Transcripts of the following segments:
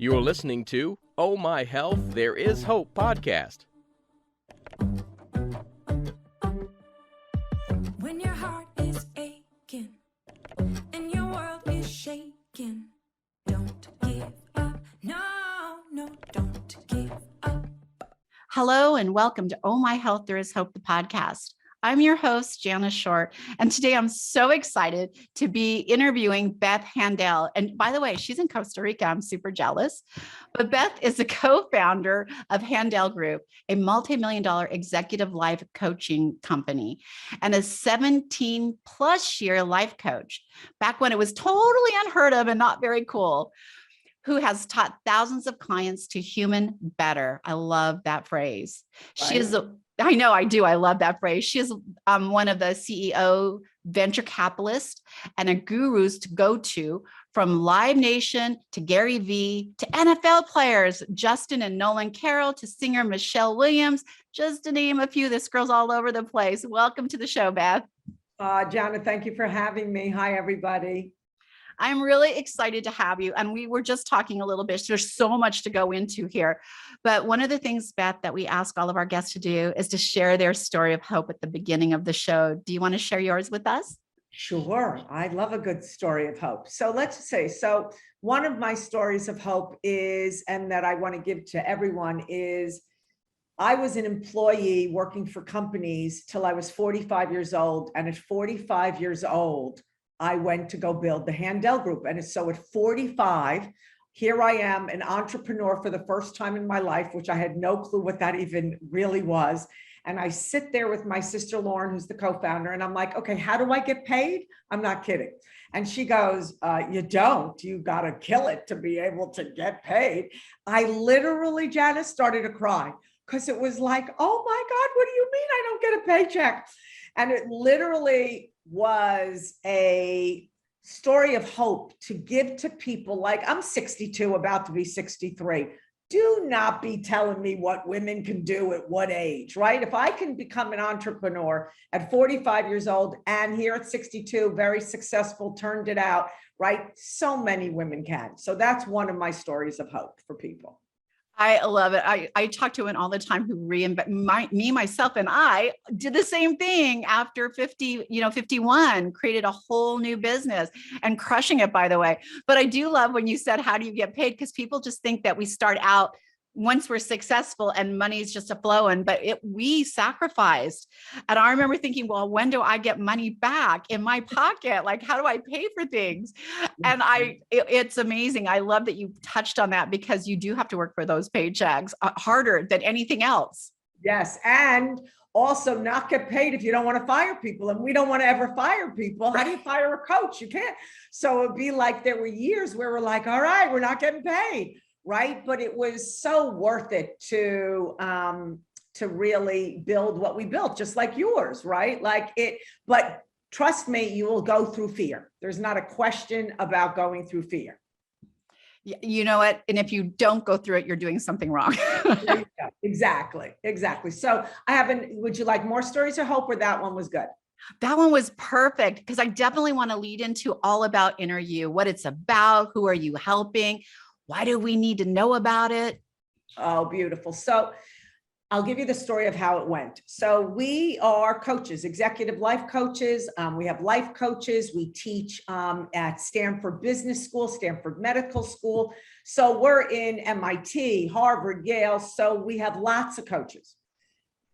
You are listening to Oh My Health, There Is Hope podcast. When your heart is aching and your world is shaking, don't give up. No, don't give up. Hello and welcome to Oh My Health, There Is Hope, the podcast. I'm your host, Jana Short, and today I'm so excited to be interviewing Beth Handel. And by the way, she's in Costa Rica. I'm super jealous. But Beth is the co-founder of Handel Group, a multi-million-dollar executive life coaching company, and a 17-plus year life coach, back when it was totally unheard of and not very cool, who has taught thousands of clients to human better. I love that phrase. She is I know I do. I love that phrase. She is one of the CEO venture capitalists and a gurus to go to, from Live Nation to Gary V to NFL players, Justin and Nolan Carroll, to singer Michelle Williams, just to name a few. This girl's all over the place. Welcome to the show, Beth. Jana, thank you for having me. Hi, everybody. I'm really excited to have you. And we were just talking a little bit. There's so much to go into here. But one of the things, Beth, that we ask all of our guests to do is to share their story of hope at the beginning of the show. Do you want to share yours with us? Sure. I love a good story of hope. So let's say, one of my stories of hope is, and that I want to give to everyone, is I was an employee working for companies till I was 45 years old. And at 45 years old, I went to go build the Handel Group. And so at 45, here I am, an entrepreneur for the first time in my life, which I had no clue what that even really was. And I sit there with my sister, Lauren, who's the co-founder. And I'm like, okay, how do I get paid? I'm not kidding. And she goes, you don't, you got to kill it to be able to get paid. I literally, Jana, started to cry because it was like, oh my God, what do you mean I don't get a paycheck? And it literally was a story of hope to give to people. Like, I'm 62, about to be 63. Do not be telling me what women can do at what age, right? If I can become an entrepreneur at 45 years old and here at 62, very successful, turned it out, right? So many women can. So that's one of my stories of hope for people. I love it. I talk to women all the time who myself, and I did the same thing after 51, created a whole new business and crushing it, by the way. But I do love when you said, how do you get paid? Because people just think that we start out once we're successful and money's just a flowing, but we sacrificed. And I remember thinking, well, when do I get money back in my pocket? Like, how do I pay for things? And it's amazing. I love that you touched on that, because you do have to work for those paychecks harder than anything else. Yes. And also not get paid if you don't want to fire people. And we don't want to ever fire people. How do you fire a coach? You can't. So it'd be like, there were years where we're like, all right, we're not getting paid. Right. But it was so worth it to really build what we built, just like yours. Right. But trust me, you will go through fear. There's not a question about going through fear. You know what? And if you don't go through it, you're doing something wrong. Exactly. So would you like more stories of hope, or that one was good? That one was perfect, because I definitely want to lead into all about InnerU, what it's about, who are you helping? Why do we need to know about it? Oh, beautiful. So I'll give you the story of how it went. So we are coaches, executive life coaches. We have life coaches. We teach at Stanford Business School, Stanford Medical School. So we're in MIT, Harvard, Yale. So we have lots of coaches.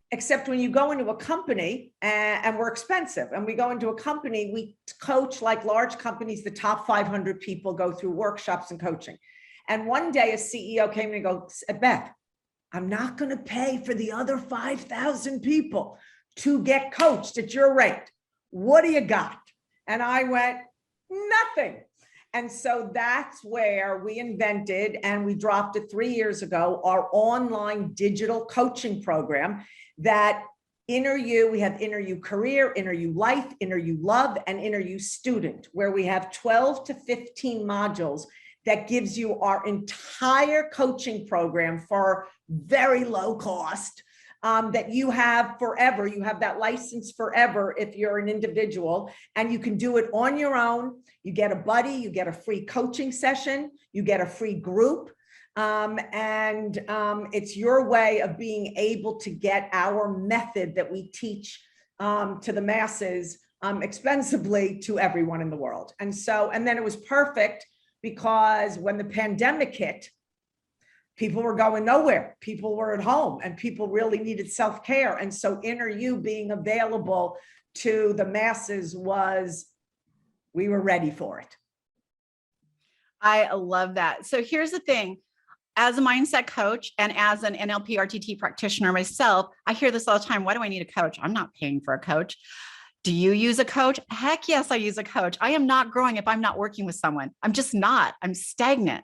Except when you go into a company, and we're expensive, and we go into a company, we coach like large companies, the top 500 people go through workshops and coaching. And one day a CEO came and goes, Beth, I'm not going to pay for the other 5,000 people to get coached at your rate. What do you got? And I went, nothing. And so that's where we invented, and we dropped it 3 years ago, our online digital coaching program that InnerU, we have InnerU Career, InnerU Life, InnerU Love, and InnerU Student, where we have 12 to 15 modules that gives you our entire coaching program for very low cost, that you have forever. You have that license forever if you're an individual, and you can do it on your own. You get a buddy, you get a free coaching session, you get a free group. It's your way of being able to get our method that we teach to the masses expensively to everyone in the world. And then it was perfect because when the pandemic hit, people were going nowhere. People were at home and people really needed self-care. And so InnerU being available to the masses we were ready for it. I love that. So here's the thing. As a mindset coach and as an NLP RTT practitioner myself, I hear this all the time. Why do I need a coach? I'm not paying for a coach. Do you use a coach? Heck yes, I use a coach. I am not growing if I'm not working with someone. I'm just not. I'm stagnant.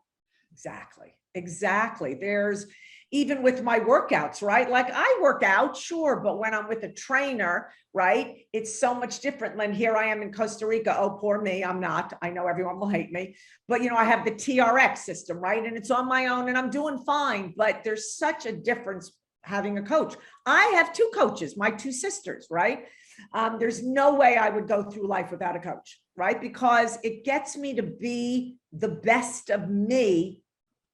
Exactly. There's even with my workouts, right? Like I work out, sure, but when I'm with a trainer, right, it's so much different than here I am in Costa Rica. Oh, poor me. I'm not. I know everyone will hate me, but I have the TRX system, right? And it's on my own and I'm doing fine, but there's such a difference having a coach. I have two coaches, my two sisters, right? There's no way I would go through life without a coach, right? Because it gets me to be the best of me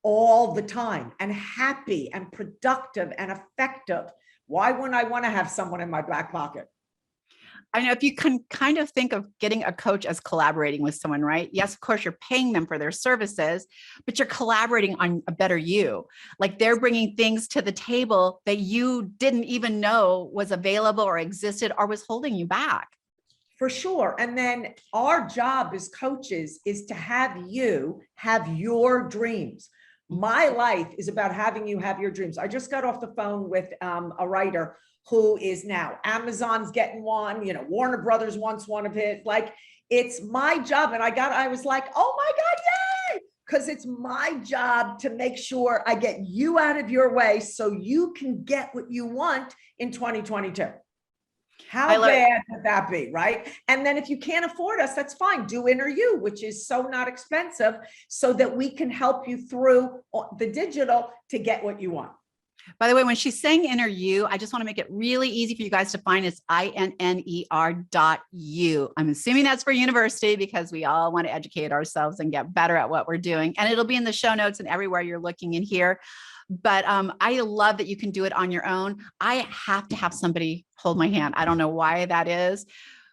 all the time and happy and productive and effective. Why wouldn't I want to have someone in my back pocket? I know if you can kind of think of getting a coach as collaborating with someone, right? Yes, of course, you're paying them for their services, but you're collaborating on a better you. Like they're bringing things to the table that you didn't even know was available or existed or was holding you back. For sure. And then our job as coaches is to have you have your dreams. My life is about having you have your dreams. I just got off the phone with a writer who is now Amazon's getting one, Warner Brothers wants one of his. Like it's my job. And I was like, oh my God, yay! Because it's my job to make sure I get you out of your way so you can get what you want in 2022. How bad would that be, right? And then if you can't afford us, that's fine. Do InnerU, which is so not expensive, so that we can help you through the digital to get what you want. By the way, when she's saying InnerU, I just want to make it really easy for you guys to find. It's INNER.U. I'm assuming that's for university because we all want to educate ourselves and get better at what we're doing. And it'll be in the show notes and everywhere you're looking in here. But I love that you can do it on your own. I have to have somebody hold my hand. I don't know why that is.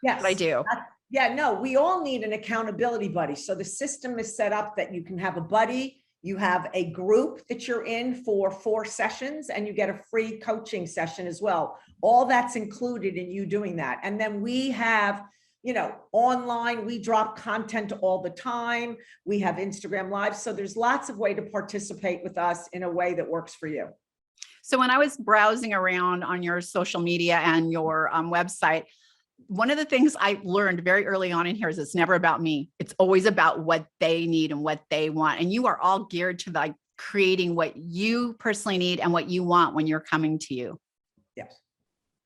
Yes, but I do. Yeah, no, we all need an accountability buddy. So the system is set up that you can have a buddy, you have a group that you're in for 4 sessions, and you get a free coaching session as well. All that's included in you doing that. And then we have, online, we drop content all the time. We have Instagram Live. So there's lots of way to participate with us in a way that works for you. So when I was browsing around on your social media and your website, one of the things I learned very early on in here is it's never about me. It's always about what they need and what they want. And you are all geared to like creating what you personally need and what you want when you're coming to you. Yes.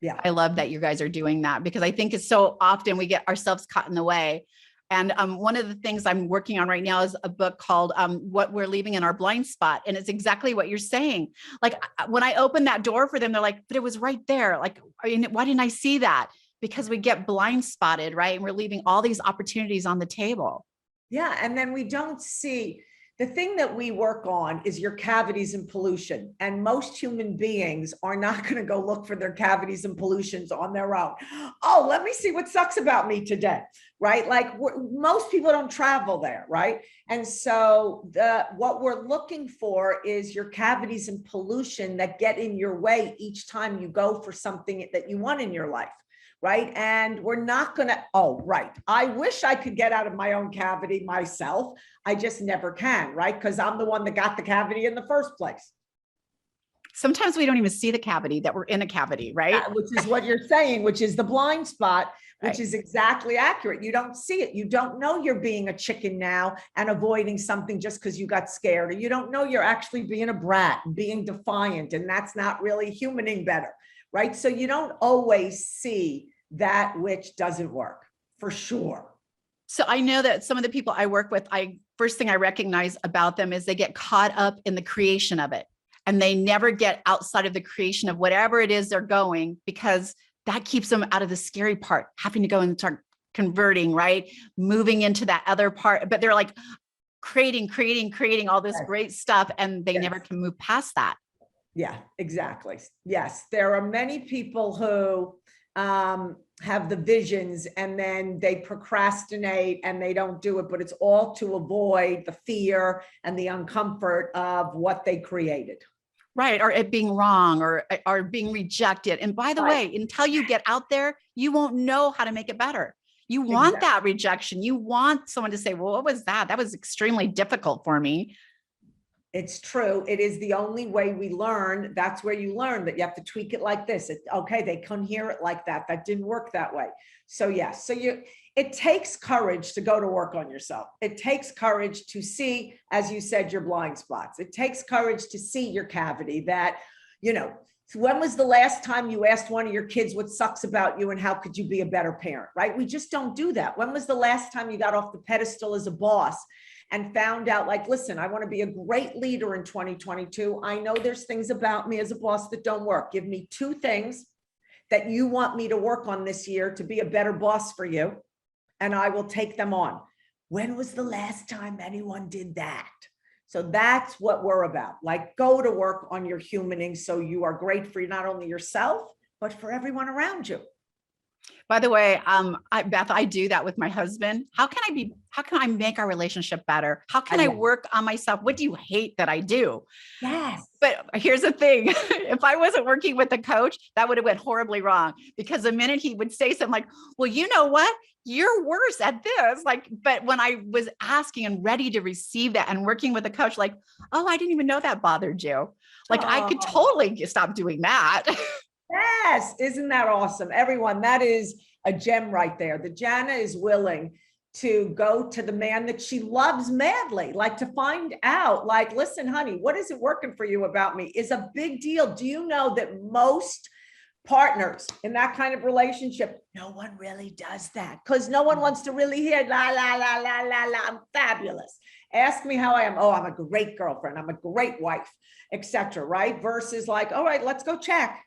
Yeah. I love that you guys are doing that because I think it's so often we get ourselves caught in the way. And one of the things I'm working on right now is a book called What We're Leaving in Our Blind Spot. And it's exactly what you're saying. Like when I opened that door for them, they're like, but it was right there. Like, why didn't I see that? Because we get blind spotted, right? And we're leaving all these opportunities on the table. Yeah. And then we don't see. The thing that we work on is your cavities and pollution. And most human beings are not going to go look for their cavities and pollutions on their own. Oh, let me see what sucks about me today, right? Like most people don't travel there, right? And so what we're looking for is your cavities and pollution that get in your way each time you go for something that you want in your life. Right. And we're not going to, I wish I could get out of my own cavity myself. I just never can. Right. Because I'm the one that got the cavity in the first place. Sometimes we don't even see the cavity that we're in a cavity. Right. Which is what you're saying, which is the blind spot, which right. is exactly accurate. You don't see it. You don't know you're being a chicken now and avoiding something just because you got scared, or you don't know you're actually being a brat and being defiant. And that's not really humaning better. Right. So you don't always see that which doesn't work, for sure. So I know that some of the people I work with, first thing I recognize about them is they get caught up in the creation of it. And they never get outside of the creation of whatever it is they're going, because that keeps them out of the scary part, having to go and start converting, right? Moving into that other part. But they're like, creating all this Yes. great stuff, and they Yes. never can move past that. Yeah, exactly. Yes, there are many people who have the visions and then they procrastinate and they don't do it, but it's all to avoid the fear and the uncomfort of what they created. Right. Or it being wrong or being rejected. And by the Right. way, until you get out there, you won't know how to make it better. You want Exactly. that rejection. You want someone to say, well, what was that? That was extremely difficult for me. It's true. It is the only way we learn. That's where you learn that you have to tweak it like this. Okay, they couldn't hear it like that. That didn't work that way. So yes, it takes courage to go to work on yourself. It takes courage to see, as you said, your blind spots. It takes courage to see your cavity that, when was the last time you asked one of your kids what sucks about you and how could you be a better parent, right? We just don't do that. When was the last time you got off the pedestal as a boss and found out, like, listen, I want to be a great leader in 2022. I know there's things about me as a boss that don't work. Give me 2 things that you want me to work on this year to be a better boss for you, and I will take them on. When was the last time anyone did that? So that's what we're about. Like, go to work on your humaning so you are great for not only yourself, but for everyone around you. By the way, Beth, I do that with my husband. How can I make our relationship better? How can I work on myself? What do you hate that I do? Yes. But here's the thing. If I wasn't working with a coach, that would have went horribly wrong, because the minute he would say something like, well, you know what? You're worse at this. But when I was asking and ready to receive that and working with a coach, like, oh, I didn't even know that bothered you. Like, I could totally stop doing that. Yes. Isn't that awesome? Everyone, that is a gem right there. The Jana is willing to go to the man that she loves madly, like to find out, like, listen, honey, what isn't working for you about me is a big deal. Do you know that most partners in that kind of relationship, no one really does that, because no one wants to really hear la, la, la, la, la, la, I'm fabulous. Ask me how I am. Oh, I'm a great girlfriend. I'm a great wife, etc. Right? Versus like, all right, let's go check.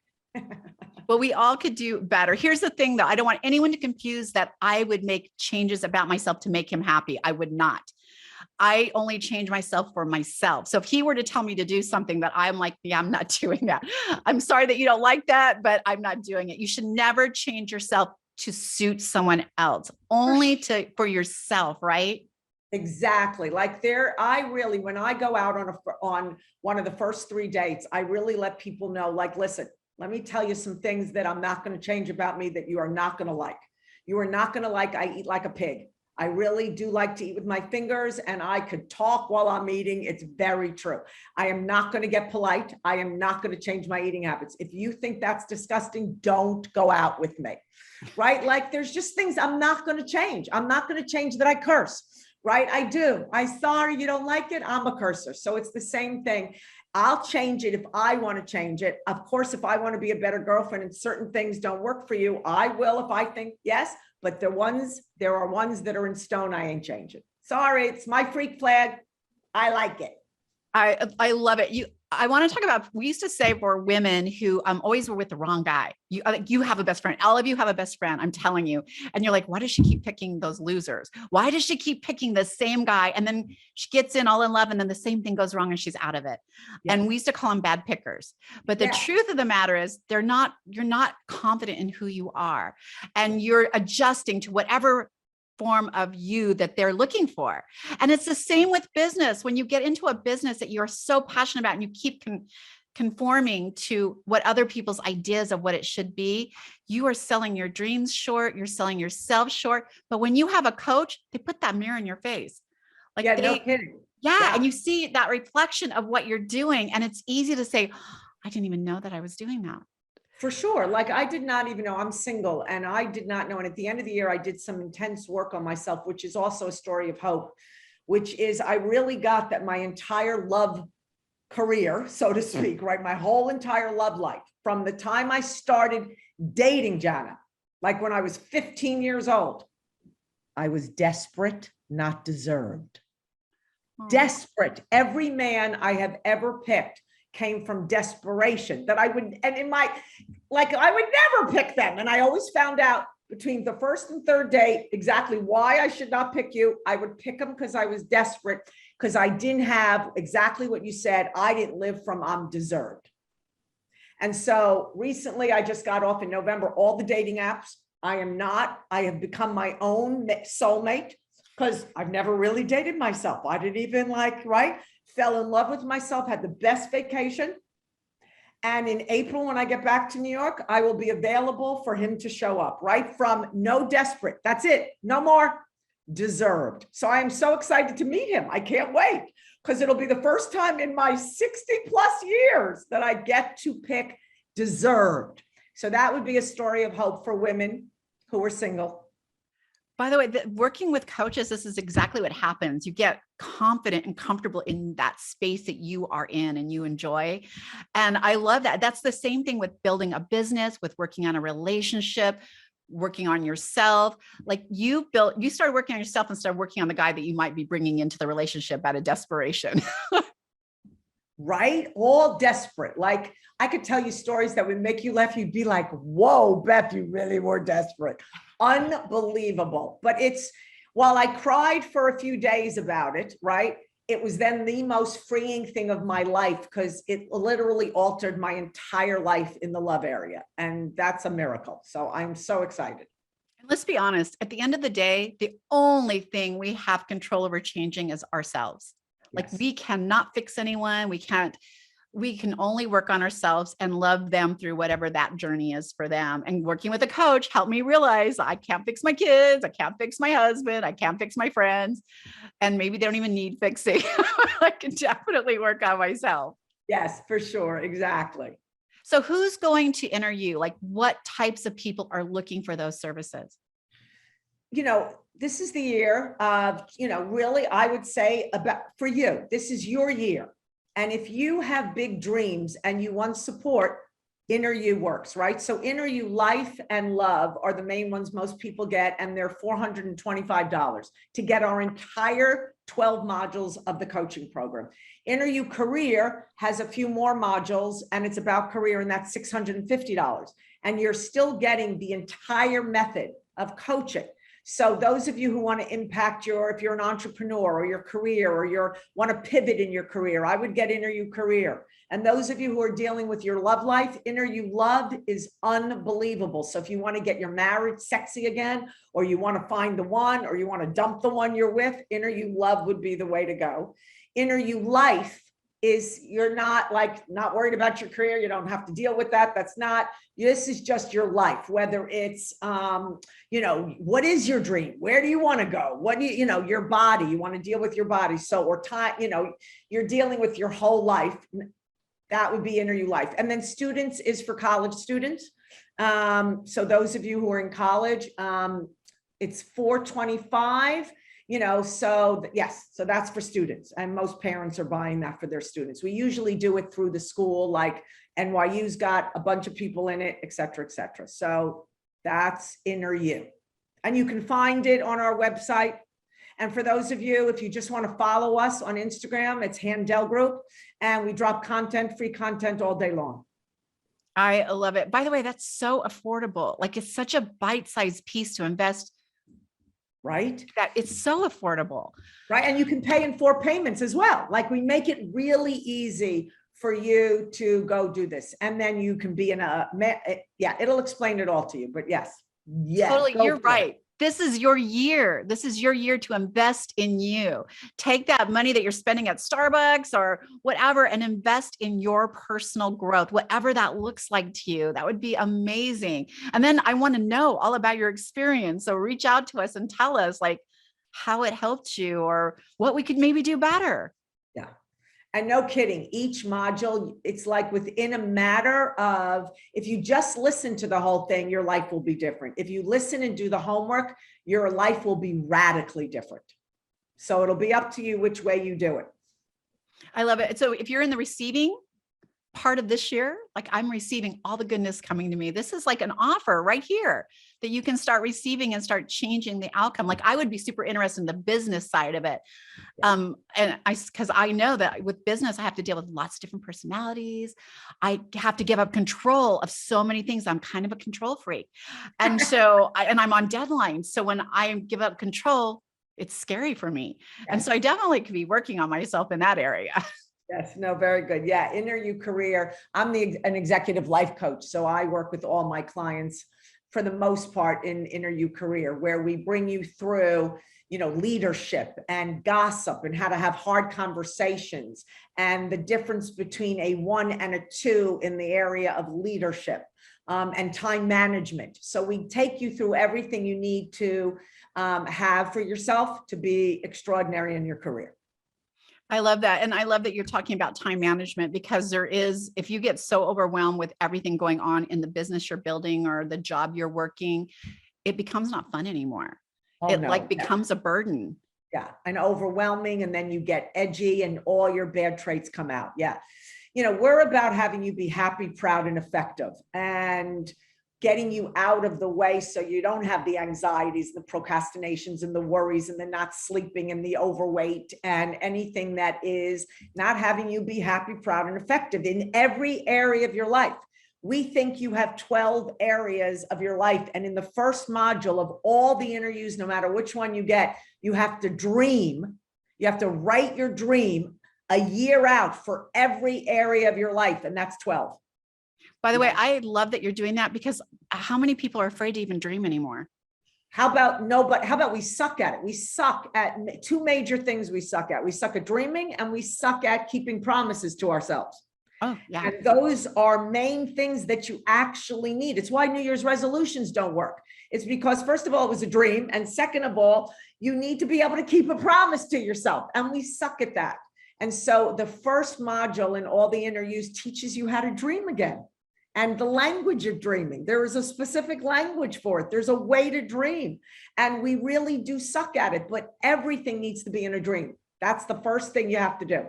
Well, we all could do better. Here's the thing, though. I don't want anyone to confuse that I would make changes about myself to make him happy. I would not. I only change myself for myself. So if he were to tell me to do something that I'm like, yeah, I'm not doing that. I'm sorry that you don't like that, but I'm not doing it. You should never change yourself to suit someone else, only for yourself, right? Exactly. Like when I go out on one of the first 3 dates, I really let people know, like, listen, let me tell you some things that I'm not going to change about me that you are not going to like. You are not going to like, I eat like a pig. I really do like to eat with my fingers, and I could talk while I'm eating. It's very true. I am not going to get polite. I am not going to change my eating habits. If you think that's disgusting, don't go out with me, right? Like, there's just things I'm not going to change. I'm not going to change that I curse, right? I do. I'm sorry you don't like it. I'm a cursor. So it's the same thing. I'll change it if I want to change it. Of course, if I want to be a better girlfriend and certain things don't work for you, I will if I think yes, but there are ones that are in stone I ain't changing. Sorry, it's my freak flag. I like it. I love it. I want to talk about, we used to say for women who always were with the wrong guy. You have a best friend. All of you have a best friend. I'm telling you. And you're like, why does she keep picking those losers? Why does she keep picking the same guy? And then she gets in all in love, and then the same thing goes wrong and she's out of it. Yeah. And we used to call them bad pickers. But the truth of the matter is you're not confident in who you are, and you're adjusting to whatever form of you that they're looking for. And it's the same with business. When you get into a business that you're so passionate about and you keep conforming to what other people's ideas of what it should be, you are selling your dreams short, you're selling yourself short. But when you have a coach, they put that mirror in your face. Like, no kidding. Yeah. And you see that reflection of what you're doing. And it's easy to say, I didn't even know that I was doing that. For sure. Like, I did not even know. I'm single, and I did not know. And at the end of the year, I did some intense work on myself, which is also a story of hope, which is I really got that my entire love career, so to speak, right? My whole entire love life, from the time I started dating Jana, like when I was 15 years old, I was desperate, not deserved. Desperate. Every man I have ever picked came from desperation, that I would, and I would never pick them. And I always found out between the first and third date exactly why I should not pick you. I would pick him because I was desperate, because I didn't have exactly what you said. I didn't live from I'm deserved. And so recently I just got off in November, all the dating apps. I have become my own soulmate because I've never really dated myself. I didn't even fell in love with myself, had the best vacation. And in April, when I get back to New York, I will be available for him to show up, right? From no desperate, that's it, no more, deserved. So I am so excited to meet him. I can't wait, because it'll be the first time in my 60 plus years that I get to pick deserved. So that would be a story of hope for women who are single. By the way, working with coaches, this is exactly what happens. You get confident and comfortable in that space that you are in and you enjoy. And I love that. That's the same thing with building a business, with working on a relationship, working on yourself. Like you started working on yourself and started working on the guy that you might be bringing into the relationship out of desperation. Right? All desperate. Like I could tell you stories that would make you laugh. You'd be like, whoa, Beth, you really were desperate. Unbelievable. But while I cried for a few days about it, right? It was then the most freeing thing of my life, because it literally altered my entire life in the love area. And that's a miracle. So I'm so excited. And let's be honest, at the end of the day, the only thing we have control over changing is ourselves. Like Yes. we cannot fix anyone. We can only work on ourselves and love them through whatever that journey is for them. And working with a coach helped me realize I can't fix my kids. I can't fix my husband. I can't fix my friends. And maybe they don't even need fixing. I can definitely work on myself. Yes, for sure. Exactly. So who's going to InnerU? Like what types of people are looking for those services? This is the year of, really, I would say for you, this is your year. And if you have big dreams and you want support, InnerU works, right? So InnerU Life and Love are the main ones most people get, and they're $425 to get our entire 12 modules of the coaching program. InnerU Career has a few more modules, and it's about career, and that's $650. And you're still getting the entire method of coaching. So those of you who want to impact if you're an entrepreneur or your career, or want to pivot in your career, I would get InnerU Career. And those of you who are dealing with your love life, InnerU Love is unbelievable. So if you want to get your marriage sexy again, or you want to find the one, or you want to dump the one you're with, InnerU Love would be the way to go. InnerU Life is you're not worried about your career. You don't have to deal with that. This is just your life, whether it's, what is your dream? Where do you want to go? What do your body, you want to deal with your body. So, or time, you're dealing with your whole life. That would be InnerU Life. And then students is for college students. So those of you who are in college, it's $425. So yes, so that's for students, and most parents are buying that for their students. We usually do it through the school, like NYU's got a bunch of people in it, et cetera, et cetera. So that's InnerU, and you can find it on our website. And for those of you, if you just want to follow us on Instagram, it's Handel Group, and we drop free content all day long. I love it. By the way, that's so affordable. Like it's such a bite-sized piece to invest. Right? That it's so affordable. Right. And you can pay in 4 payments as well. Like we make it really easy for you to go do this. And then you can be it'll explain it all to you, but yes. Totally. You're right. This is your year. This is your year to invest in you. Take that money that you're spending at Starbucks or whatever and invest in your personal growth, whatever that looks like to you. That would be amazing. And then I want to know all about your experience. So reach out to us and tell us like how it helped you or what we could maybe do better. Yeah. And no kidding, each module, it's like within a matter of, if you just listen to the whole thing, your life will be different. If you listen and do the homework, your life will be radically different. So it'll be up to you which way you do it. I love it. So if you're in the receiving part of this year, like I'm receiving all the goodness coming to me. This is like an offer right here that you can start receiving and start changing the outcome. Like I would be super interested in the business side of it. Because I know that with business, I have to deal with lots of different personalities. I have to give up control of so many things. I'm kind of a control freak. And so, I'm on deadline. So when I give up control, it's scary for me. And so I definitely could be working on myself in that area. Yes, no, very good. Yeah, InnerU career. I'm an executive life coach. So I work with all my clients for the most part in InnerU career, where we bring you through, leadership and gossip and how to have hard conversations and the difference between a 1 and a 2 in the area of leadership and time management. So we take you through everything you need to have for yourself to be extraordinary in your career. I love that. And I love that you're talking about time management, because if you get so overwhelmed with everything going on in the business you're building or the job you're working, it becomes not fun anymore. It becomes a burden. Yeah. And overwhelming. And then you get edgy and all your bad traits come out. Yeah. We're about having you be happy, proud, and effective, and getting you out of the way so you don't have the anxieties, the procrastinations, and the worries, and the not sleeping, and the overweight, and anything that is not having you be happy, proud, and effective in every area of your life. We think you have 12 areas of your life. And in the first module of all the InnerUs, no matter which one you get, you have to dream. You have to write your dream a year out for every area of your life. And that's 12. By the way, I love that you're doing that, because how many people are afraid to even dream anymore? How about we suck at it? We suck at 2 major things we suck at. We suck at dreaming, and we suck at keeping promises to ourselves. Oh, yeah. And those are main things that you actually need. It's why New Year's resolutions don't work. It's because, first of all, it was a dream. And second of all, you need to be able to keep a promise to yourself. And we suck at that. And so the first module in all the InnerUs teaches you how to dream again. And the language of dreaming. There is a specific language for it. There's a way to dream. And we really do suck at it, but everything needs to be in a dream. That's the first thing you have to do.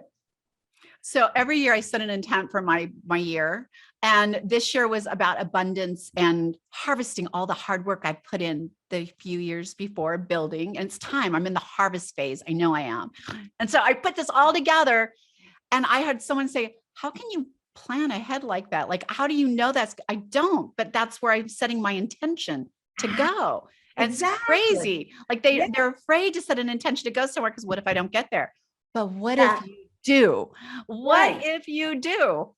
So every year I set an intent for my year. And this year was about abundance and harvesting all the hard work I put in the few years before building. And it's time. I'm in the harvest phase. I know I am. And so I put this all together, and I had someone say, how can you plan ahead like that? Like, how do you know I don't, but that's where I'm setting my intention to go. And Exactly. It's crazy. Like they're afraid to set an intention to go somewhere, because what if I don't get there? But what if you do? What if you do?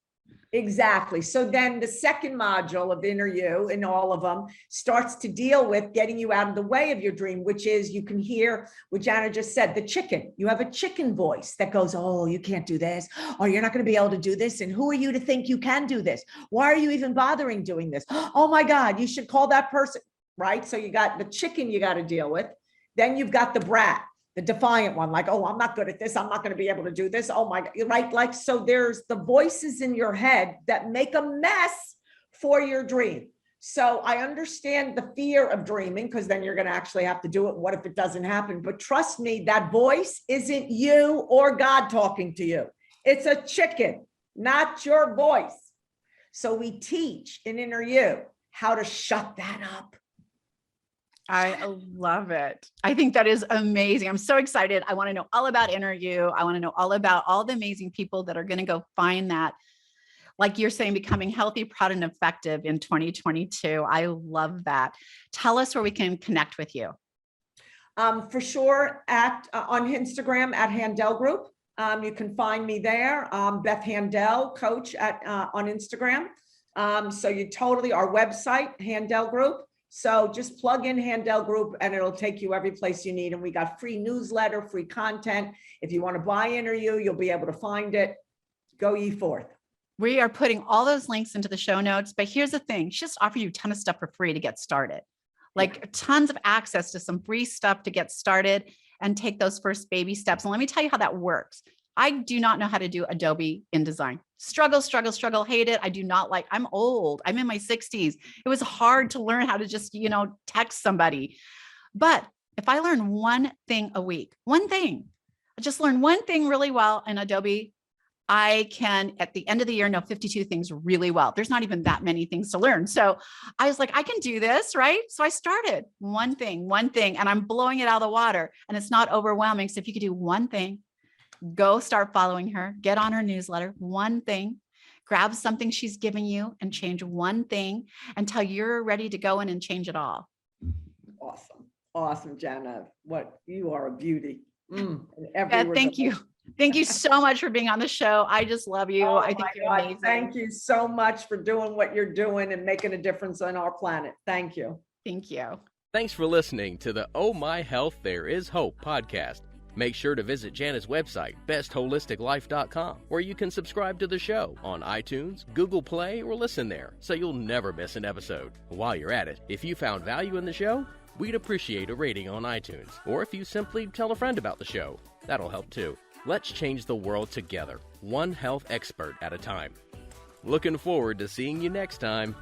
Exactly. So then the second module of InnerU in all of them starts to deal with getting you out of the way of your dream, which is, you can hear what Jana just said, the chicken. You have a chicken voice that goes, oh, you can't do this. Oh, you're not going to be able to do this. And who are you to think you can do this? Why are you even bothering doing this? Oh my God, you should call that person, right? So you got the chicken you got to deal with. Then you've got the brat, the defiant one, like, oh, I'm not good at this. I'm not going to be able to do this. Oh my God, right? Like, so there's the voices in your head that make a mess for your dream. So I understand the fear of dreaming, because then you're going to actually have to do it. What if it doesn't happen? But trust me, that voice isn't you or God talking to you. It's a chicken, not your voice. So we teach in InnerU how to shut that up. I love it. I think that is amazing. I'm so excited. I want to know all about InnerU. I want to know all about all the amazing people that are going to go find that, like you're saying, becoming healthy, proud, and effective in 2022. I love that. Tell us where we can connect with you. For sure, on Instagram at Handel Group. You can find me there. Beth Handel, coach on Instagram. So you totally, our website, Handel Group. So just plug in Handel Group and it'll take you every place you need. And we got free newsletter, free content. If you want to buy InnerU, you'll be able to find it. Go ye forth. We are putting all those links into the show notes, but here's the thing. She just offer you a ton of stuff for free to get started. Like tons of access to some free stuff to get started and take those first baby steps. And let me tell you how that works. I do not know how to do Adobe InDesign. Struggle, hate it. I do not like, I'm old. I'm in my 60s. It was hard to learn how to just, text somebody. But if I learn one thing a week, I just learn one thing really well in Adobe, I can, at the end of the year, know 52 things really well. There's not even that many things to learn. So I was like, I can do this, right? So I started one thing, and I'm blowing it out of the water, and it's not overwhelming. So if you could do one thing, go start following her, get on her newsletter, one thing, grab something she's giving you and change one thing until you're ready to go in and change it all. Awesome. Awesome, Jana. What you are a beauty. Beth, thank you. Thank you so much for being on the show. I just love you. Oh I think you're amazing. Thank you so much for doing what you're doing and making a difference on our planet. Thank you. Thank you. Thanks for listening to the Oh My Health, There Is Hope podcast. Make sure to visit Jana's website, bestholisticlife.com, where you can subscribe to the show on iTunes, Google Play, or listen there, so you'll never miss an episode. While you're at it, if you found value in the show, we'd appreciate a rating on iTunes, or if you simply tell a friend about the show, that'll help too. Let's change the world together, one health expert at a time. Looking forward to seeing you next time.